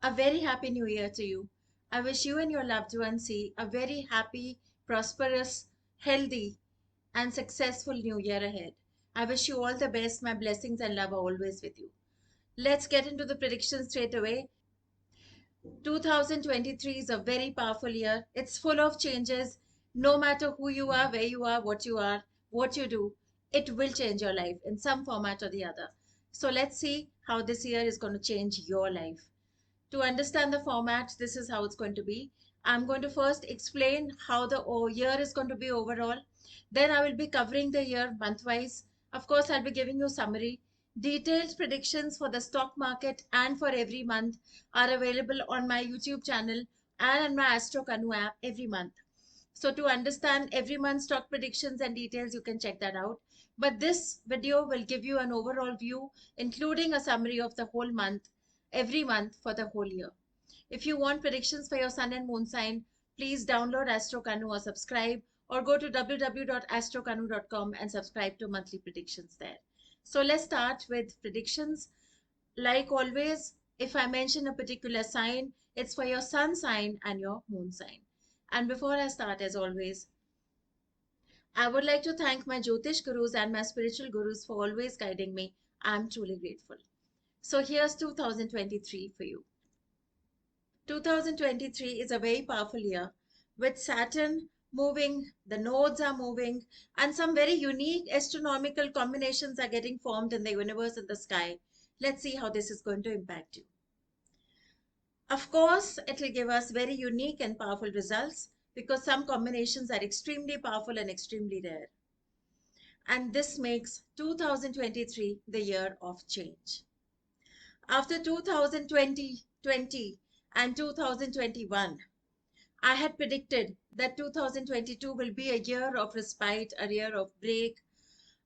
A very happy new year to you. I wish you and your loved ones see a very happy, prosperous, healthy, and successful new year ahead. I wish you all the best. My blessings and love are always with you. Let's get into the predictions straight away. 2023 is a very powerful year. It's full of changes. No matter who you are, where you are, what you do, it will change your life in some format or the other. So let's see how this year is going to change your life. To understand the format, this is how it's going to be. I'm going to first explain how the year is going to be overall. Then I will be covering the year month-wise. Of course, I'll be giving you summary. Detailed predictions for the stock market and for every month are available on my YouTube channel and on my Astro Kanu app every month. So to understand every month stock predictions and details, you can check that out. But this video will give you an overall view, including a summary of the whole month, every month for the whole year. If you want predictions for your sun and moon sign, please download Astro Kanu or subscribe, or go to www.astrokanu.com and subscribe to monthly predictions there. So let's start with predictions. Like always, if I mention a particular sign, it's for your sun sign and your moon sign. And before I start, as always, I would like to thank my Jyotish gurus and my spiritual gurus for always guiding me. I'm truly grateful. So here's 2023 for you. 2023 is a very powerful year with Saturn moving, the nodes are moving, and some very unique astronomical combinations are getting formed in the universe and the sky. Let's see how this is going to impact you. Of course, it will give us very unique and powerful results because some combinations are extremely powerful and extremely rare. And this makes 2023 the year of change. After 2020 and 2021, I had predicted that 2022 will be a year of respite, a year of break,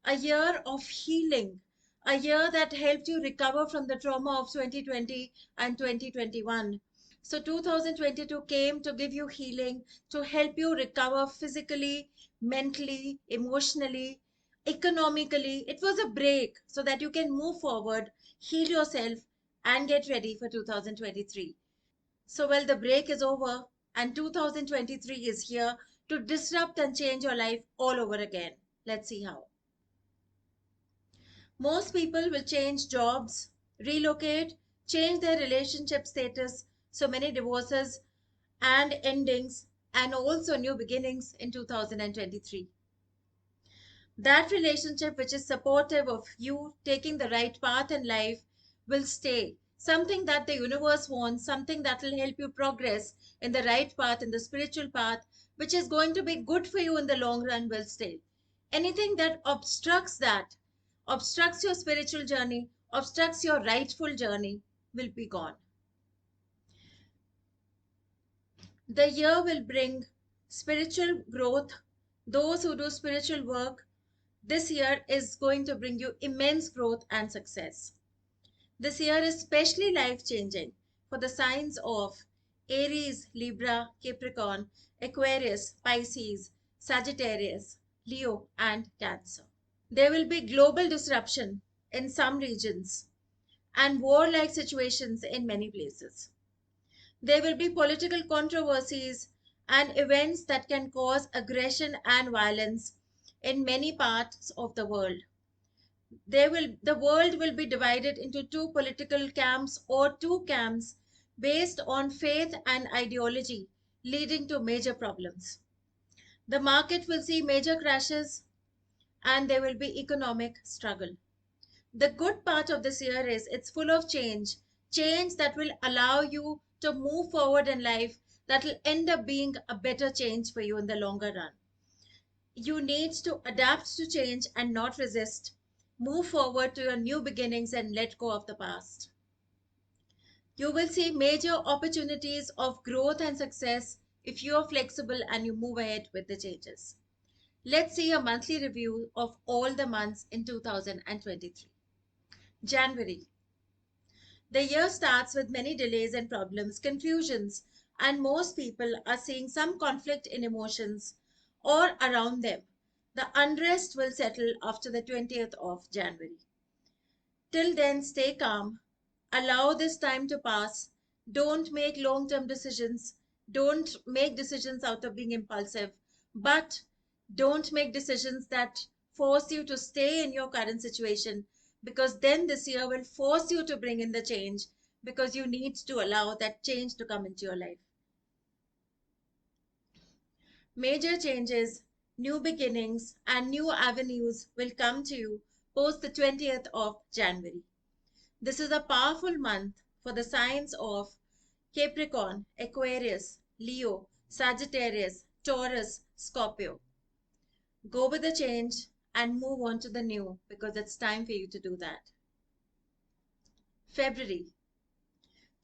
a year of healing, a year that helped you recover from the trauma of 2020 and 2021. So 2022 came to give you healing, to help you recover physically, mentally, emotionally, economically. It was a break so that you can move forward, heal yourself, and get ready for 2023. So, well, the break is over, and 2023 is here to disrupt and change your life all over again. Let's see how. Most people will change jobs, relocate, change their relationship status. So many divorces and endings, and also new beginnings in 2023. That relationship which is supportive of you taking the right path in life will stay. Something that the universe wants, something that will help you progress in the right path, in the spiritual path, which is going to be good for you in the long run, will stay. Anything that obstructs your spiritual journey, obstructs your rightful journey, will be gone. The year will bring spiritual growth. Those who do spiritual work, this year is going to bring you immense growth and success. This year is especially life-changing for the signs of Aries, Libra, Capricorn, Aquarius, Pisces, Sagittarius, Leo, and Cancer. There will be global disruption in some regions and warlike situations in many places. There will be political controversies and events that can cause aggression and violence in many parts of the world. The world will be divided into two political camps or two camps based on faith and ideology, leading to major problems. The market will see major crashes and there will be economic struggle. The good part of this year is it's full of change, change that will allow you to move forward in life, that will end up being a better change for you in the longer run. You need to adapt to change and not resist. Move forward to your new beginnings and let go of the past. You will see major opportunities of growth and success if you are flexible and you move ahead with the changes. Let's see a monthly review of all the months in 2023. January. The year starts with many delays and problems, confusions, and most people are seeing some conflict in emotions or around them. The unrest will settle after the 20th of January. Till then, stay calm, allow this time to pass, Don't make long-term decisions. Don't make decisions out of being impulsive, but don't make decisions that force you to stay in your current situation, because then this year will force you to bring in the change, because you need to allow that change to come into your life. Major changes, new beginnings, and new avenues will come to you post the 20th of January. This is a powerful month for the signs of Capricorn, Aquarius, Leo, Sagittarius, Taurus, Scorpio. Go with the change and move on to the new, because it's time for you to do that. February.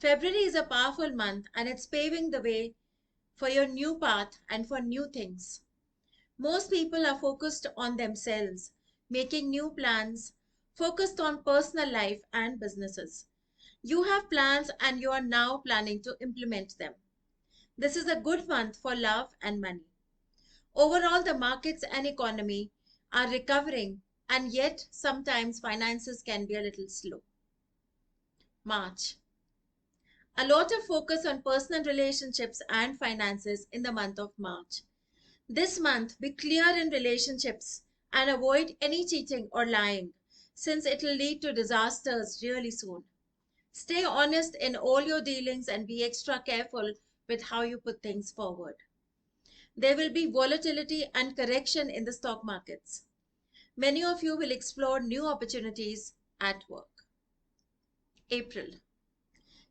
February is a powerful month and it's paving the way for your new path and for new things. Most people are focused on themselves, making new plans, focused on personal life and businesses. You have plans and you are now planning to implement them. This is a good month for love and money. Overall, the markets and economy are recovering, and yet sometimes finances can be a little slow. March. A lot of focus on personal relationships and finances in the month of March. This month, be clear in relationships and avoid any cheating or lying, since it will lead to disasters really soon. Stay honest in all your dealings and be extra careful with how you put things forward. There will be volatility and correction in the stock markets. Many of you will explore new opportunities at work. April.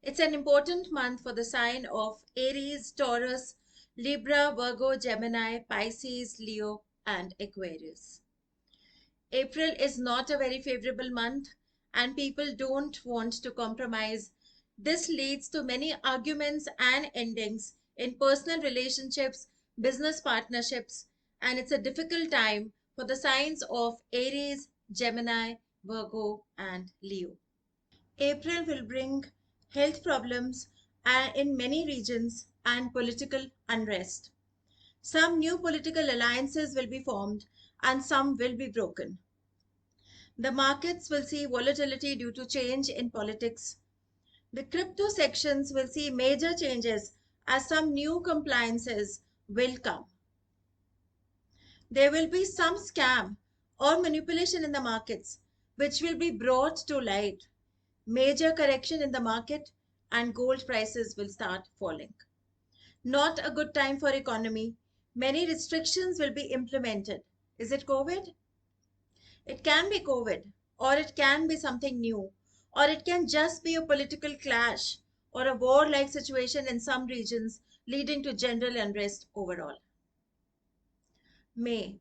It's an important month for the sign of Aries, Taurus, Libra, Virgo, Gemini, Pisces, Leo, and Aquarius. April is not a very favorable month and people don't want to compromise. This leads to many arguments and endings in personal relationships, business partnerships, and it's a difficult time for the signs of Aries, Gemini, Virgo, and Leo. April will bring health problems in many regions and political unrest. Some new political alliances will be formed and some will be broken. The markets will see volatility due to change in politics. The crypto sections will see major changes as some new compliances will come. There will be some scam or manipulation in the markets which will be brought to light. Major correction in the market and gold prices will start falling. Not a good time for economy. Many restrictions will be implemented. Is it COVID? It can be COVID, or it can be something new, or it can just be a political clash or a war-like situation in some regions leading to general unrest overall. May.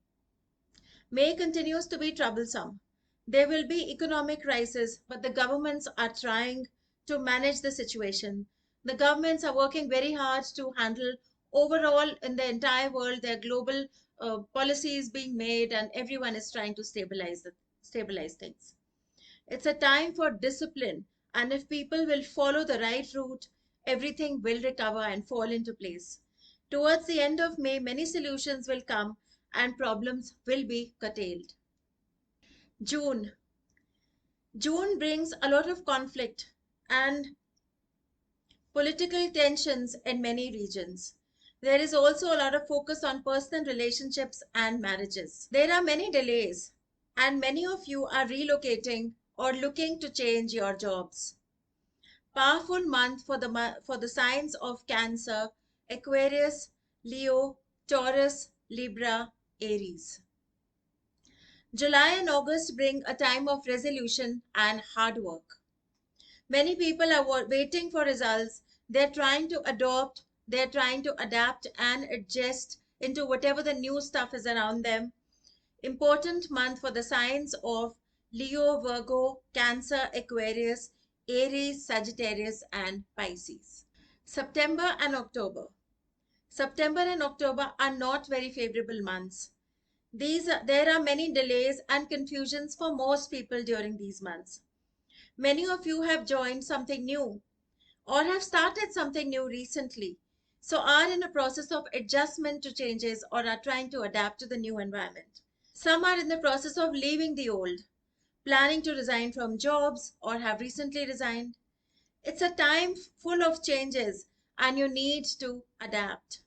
May continues to be troublesome. There will be economic crisis, but the governments are trying to manage the situation. The governments are working very hard to handle overall in the entire world. There are global policies being made, and everyone is trying to stabilize things. It's a time for discipline, and if people will follow the right route, everything will recover and fall into place. Towards the end of May, many solutions will come and problems will be curtailed. June. June brings a lot of conflict and political tensions in many regions. There is also a lot of focus on personal relationships and marriages. There are many delays, and many of you are relocating or looking to change your jobs. Powerful month for the signs of Cancer, Aquarius, Leo, Taurus, Libra, Aries. July and August bring a time of resolution and hard work. Many people are waiting for results. They're trying to adopt, they're trying to adapt and adjust into whatever the new stuff is around them. Important month for the signs of Leo, Virgo, Cancer, Aquarius, Aries, Sagittarius, and Pisces. September and October. September and October are not very favorable months. There are many delays and confusions for most people during these months. Many of you have joined something new or have started something new recently, so are in a process of adjustment to changes or are trying to adapt to the new environment. Some are in the process of leaving the old, planning to resign from jobs or have recently resigned. It's a time full of changes and you need to adapt.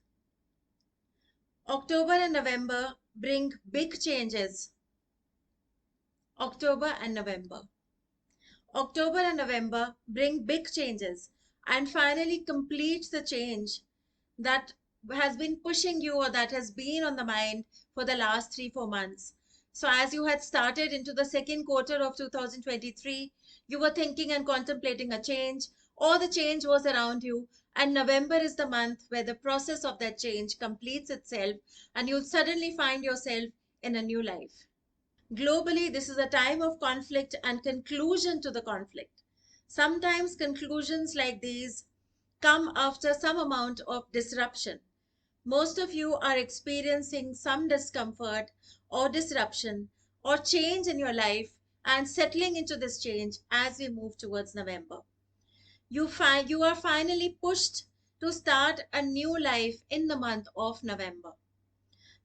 October and November bring big changes. October and November. October and November bring big changes and finally complete the change that has been pushing you or that has been on the mind for the last 3 4 months. So as you had started into the second quarter of 2023, you were thinking and contemplating a change, or the change was around you, and November is the month where the process of that change completes itself and you'll suddenly find yourself in a new life. Globally, this is a time of conflict and conclusion to the conflict. Sometimes conclusions like these come after some amount of disruption. Most of you are experiencing some discomfort or disruption or change in your life and settling into this change as we move towards November. You find you are finally pushed to start a new life in the month of November.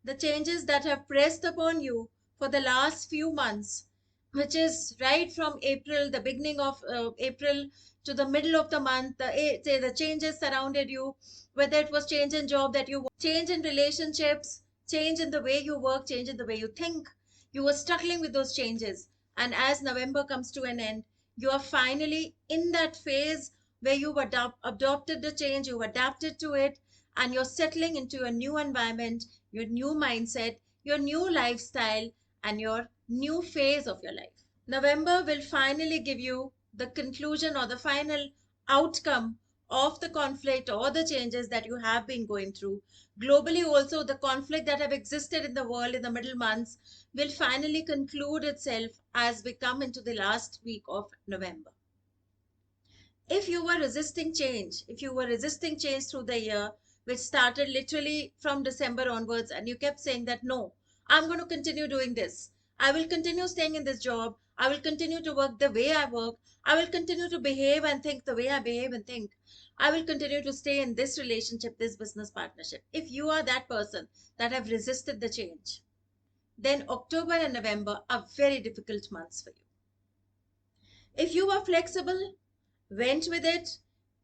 The changes that have pressed upon you for the last few months, which is right from April, the beginning of April to the middle of the month, the changes surrounded you, whether it was change in job that you want, change in relationships, change in the way you work, change in the way you think. You were struggling with those changes. And as November comes to an end, you are finally in that phase where you've adopted the change, you've adapted to it, and you're settling into a new environment, your new mindset, your new lifestyle, and your new phase of your life. November will finally give you the conclusion or the final outcome of the conflict or the changes that you have been going through. Globally, also, the conflict that have existed in the world in the middle months will finally conclude itself as we come into the last week of November. If you were resisting change, if you were resisting change through the year, which started literally from December onwards, and you kept saying that, no, I'm going to continue doing this. I will continue staying in this job. I will continue to work the way I work. I will continue to behave and think the way I behave and think. I will continue to stay in this relationship, this business partnership. If you are that person that have resisted the change, then October and November are very difficult months for you. If you are flexible, went with it,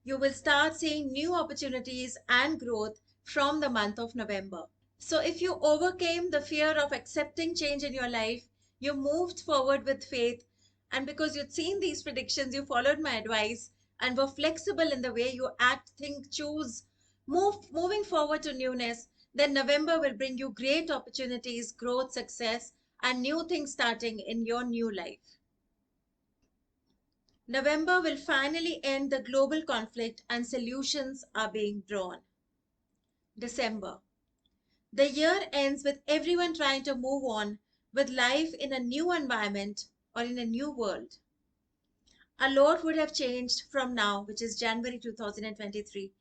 you will start seeing new opportunities and growth from the month of November. So, if you overcame the fear of accepting change in your life, you moved forward with faith, and because you'd seen these predictions, you followed my advice and were flexible in the way you act, think, choose, moving forward to newness, then November will bring you great opportunities, growth, success, and new things starting in your new life. November will finally end the global conflict and solutions are being drawn. December. The year ends with everyone trying to move on with life in a new environment or in a new world. A lot would have changed from now, which is January 2023,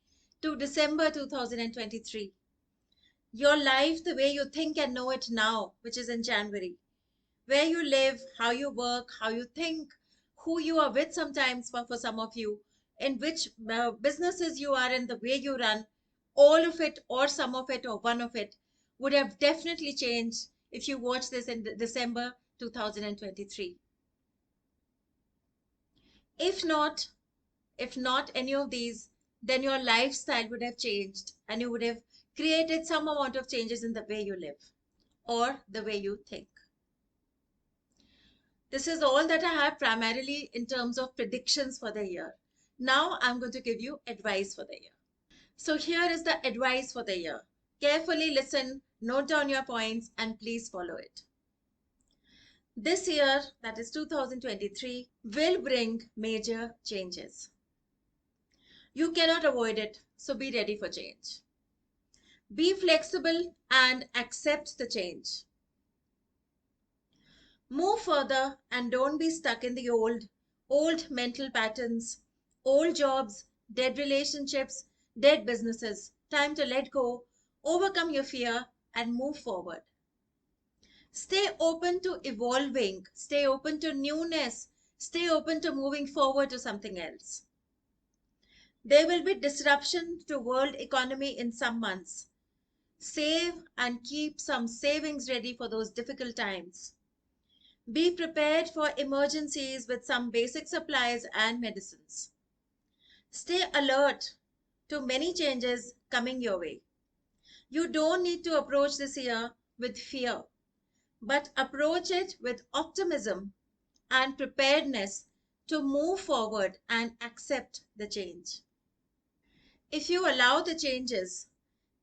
to December 2023. Your life, the way you think and know it now, which is in January, where you live, how you work, how you think, who you are with sometimes for some of you, in which businesses you are in, the way you run, all of it or some of it or one of it would have definitely changed if you watch this in December 2023. If not, if not any of these, then your lifestyle would have changed and you would have created some amount of changes in the way you live or the way you think. This is all that I have primarily in terms of predictions for the year. Now I'm going to give you advice for the year. So here is the advice for the year. Carefully listen, note down your points, and please follow it. This year, that is 2023, will bring major changes. You cannot avoid it, so be ready for change. Be flexible and accept the change. Move further and don't be stuck in the old mental patterns, old jobs, dead relationships, dead businesses. Time to let go, overcome your fear, and move forward. Stay open to evolving, stay open to newness, stay open to moving forward to something else. There will be disruption to world economy in some months. Save and keep some savings ready for those difficult times. Be prepared for emergencies with some basic supplies and medicines. Stay alert to many changes coming your way. You don't need to approach this year with fear, but approach it with optimism and preparedness to move forward and accept the change. If you allow the changes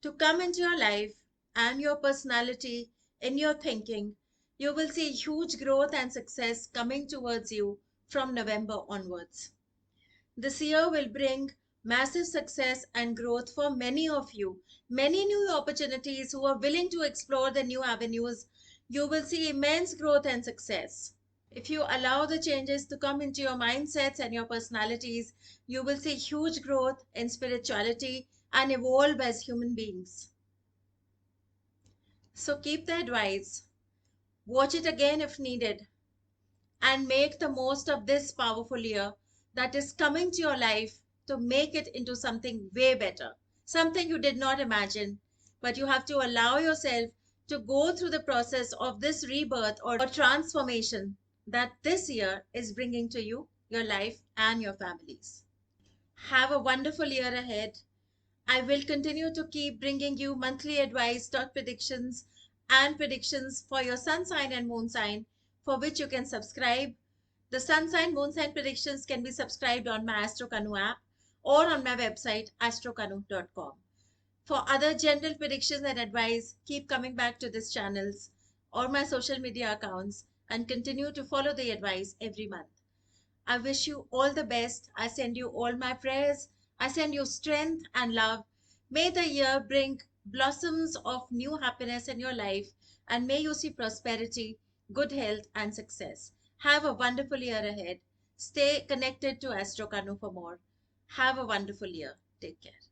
to come into your life and your personality, in your thinking, you will see huge growth and success coming towards you from November onwards. This year will bring massive success and growth for many of you, many new opportunities who are willing to explore the new avenues. You will see immense growth and success. If you allow the changes to come into your mindsets and your personalities, you will see huge growth in spirituality and evolve as human beings. So keep the advice, watch it again if needed, and make the most of this powerful year that is coming to your life to make it into something way better, something you did not imagine. But you have to allow yourself to go through the process of this rebirth or transformation that this year is bringing to you, your life, and your families. Have a wonderful year ahead. I will continue to keep bringing you monthly advice, dot predictions, and predictions for your sun sign and moon sign, for which you can subscribe. The sun sign, moon sign predictions can be subscribed on my Astro Kanu app or on my website astrokanu.com. For other general predictions and advice, keep coming back to these channels or my social media accounts and continue to follow the advice every month. I wish you all the best. I send you all my prayers. I send you strength and love. May the year bring blossoms of new happiness in your life, and may you see prosperity, good health, and success. Have a wonderful year ahead. Stay connected to Astro Kanu for more. Have a wonderful year. Take care.